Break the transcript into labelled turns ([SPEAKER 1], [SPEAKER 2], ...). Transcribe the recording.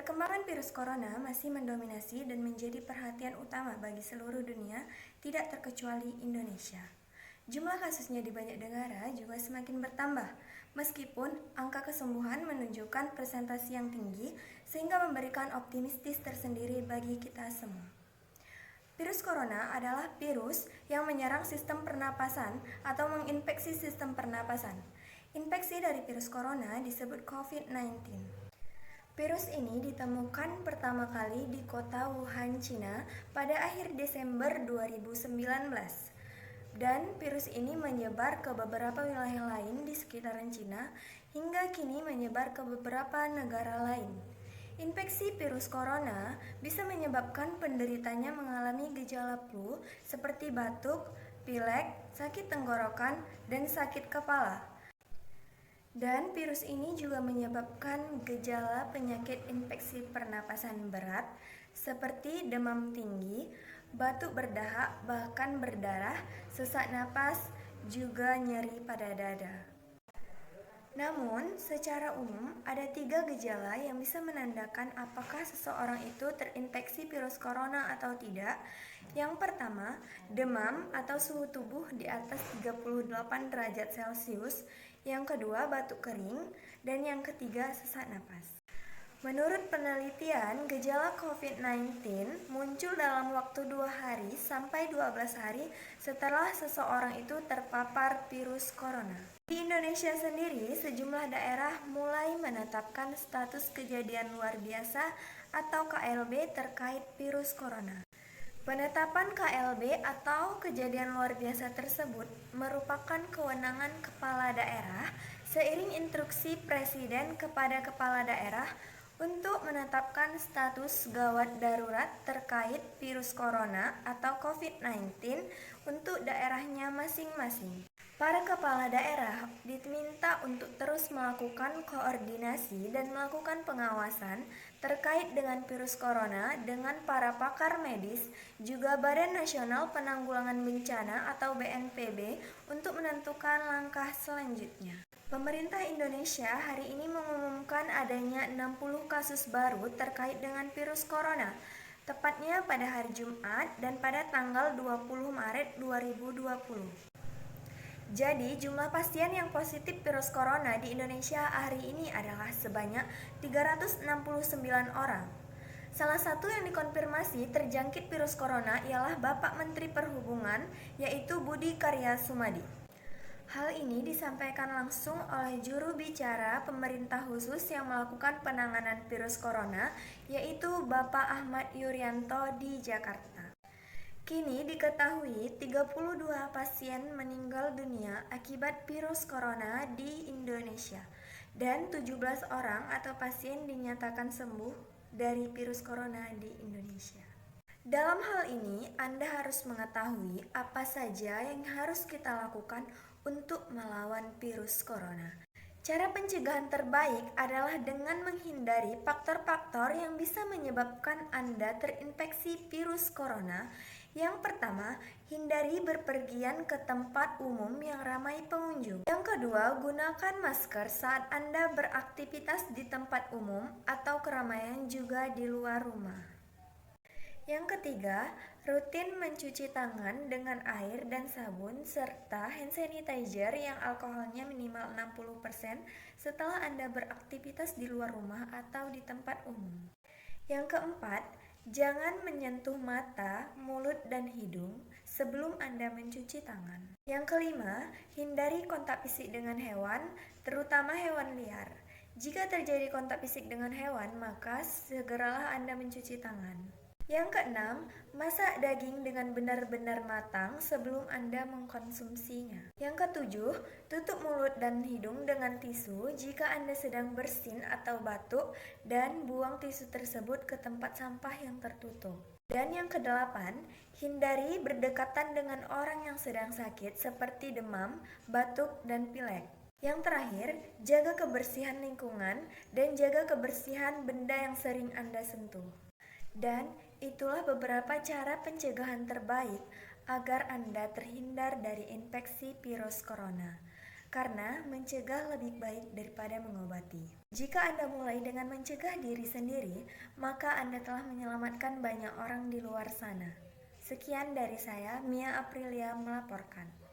[SPEAKER 1] Perkembangan virus corona masih mendominasi dan menjadi perhatian utama bagi seluruh dunia, tidak terkecuali Indonesia. Jumlah kasusnya di banyak negara juga semakin bertambah, meskipun angka kesembuhan menunjukkan presentasi yang tinggi sehingga memberikan optimistis tersendiri bagi kita semua. Virus corona adalah virus yang menyerang sistem pernapasan atau menginfeksi sistem pernapasan. Infeksi dari virus corona disebut COVID-19. Virus ini ditemukan pertama kali di kota Wuhan, Cina pada akhir Desember 2019. Dan virus ini menyebar ke beberapa wilayah lain di sekitaran Cina hingga kini menyebar ke beberapa negara lain. Infeksi virus corona bisa menyebabkan penderitanya mengalami gejala flu seperti batuk, pilek, sakit tenggorokan, dan sakit kepala. Dan virus ini juga menyebabkan gejala penyakit infeksi pernapasan berat seperti demam tinggi, batuk berdahak bahkan berdarah, sesak napas, juga nyeri pada dada. Namun, secara umum ada 3 gejala yang bisa menandakan apakah seseorang itu terinfeksi virus corona atau tidak. Yang pertama, demam atau suhu tubuh di atas 38 derajat Celcius. Yang kedua, batuk kering. Dan yang ketiga, sesak napas. Menurut penelitian, gejala COVID-19 muncul dalam waktu 2 hari sampai 12 hari setelah seseorang itu terpapar virus corona. Di Indonesia sendiri, sejumlah daerah mulai menetapkan status kejadian luar biasa atau KLB terkait virus corona. Penetapan KLB atau kejadian luar biasa tersebut merupakan kewenangan kepala daerah seiring instruksi Presiden kepada kepala daerah untuk menetapkan status gawat darurat terkait virus corona atau COVID-19 untuk daerahnya masing-masing. Para kepala daerah diminta untuk terus melakukan koordinasi dan melakukan pengawasan terkait dengan virus corona dengan para pakar medis, juga Badan Nasional Penanggulangan Bencana atau BNPB untuk menentukan langkah selanjutnya. Pemerintah Indonesia hari ini mengumumkan adanya 60 kasus baru terkait dengan virus corona, tepatnya pada hari Jumat dan pada tanggal 20 Maret 2020. Jadi, jumlah pasien yang positif virus corona di Indonesia hari ini adalah sebanyak 369 orang. Salah satu yang dikonfirmasi terjangkit virus corona ialah Bapak Menteri Perhubungan, yaitu Budi Karya Sumadi. Hal ini disampaikan langsung oleh juru bicara pemerintah khusus yang melakukan penanganan virus corona, yaitu Bapak Ahmad Yuryanto di Jakarta. Kini diketahui 32 pasien meninggal dunia akibat virus corona di Indonesia dan 17 orang atau pasien dinyatakan sembuh dari virus corona di Indonesia. Dalam hal ini, Anda harus mengetahui apa saja yang harus kita lakukan untuk melawan virus corona. Cara pencegahan terbaik adalah dengan menghindari faktor-faktor yang bisa menyebabkan Anda terinfeksi virus corona. Yang pertama, hindari berpergian ke tempat umum yang ramai pengunjung. Yang kedua, gunakan masker saat Anda beraktivitas di tempat umum atau keramaian juga di luar rumah. Yang ketiga, rutin mencuci tangan dengan air dan sabun serta hand sanitizer yang alkoholnya minimal 60% setelah Anda beraktivitas di luar rumah atau di tempat umum. Yang keempat, jangan menyentuh mata, mulut, dan hidung sebelum Anda mencuci tangan. Yang kelima, hindari kontak fisik dengan hewan, terutama hewan liar. Jika terjadi kontak fisik dengan hewan, maka segeralah Anda mencuci tangan. Yang keenam, masak daging dengan benar-benar matang sebelum Anda mengkonsumsinya. Yang ketujuh, tutup mulut dan hidung dengan tisu jika Anda sedang bersin atau batuk dan buang tisu tersebut ke tempat sampah yang tertutup. Dan yang kedelapan, hindari berdekatan dengan orang yang sedang sakit seperti demam, batuk, dan pilek. Yang terakhir, jaga kebersihan lingkungan dan jaga kebersihan benda yang sering Anda sentuh. Dan itulah beberapa cara pencegahan terbaik agar Anda terhindar dari infeksi virus corona. karena mencegah lebih baik daripada mengobati. Jika Anda mulai dengan mencegah diri sendiri, maka Anda telah menyelamatkan banyak orang di luar sana. Sekian dari saya, Mia Aprilia melaporkan.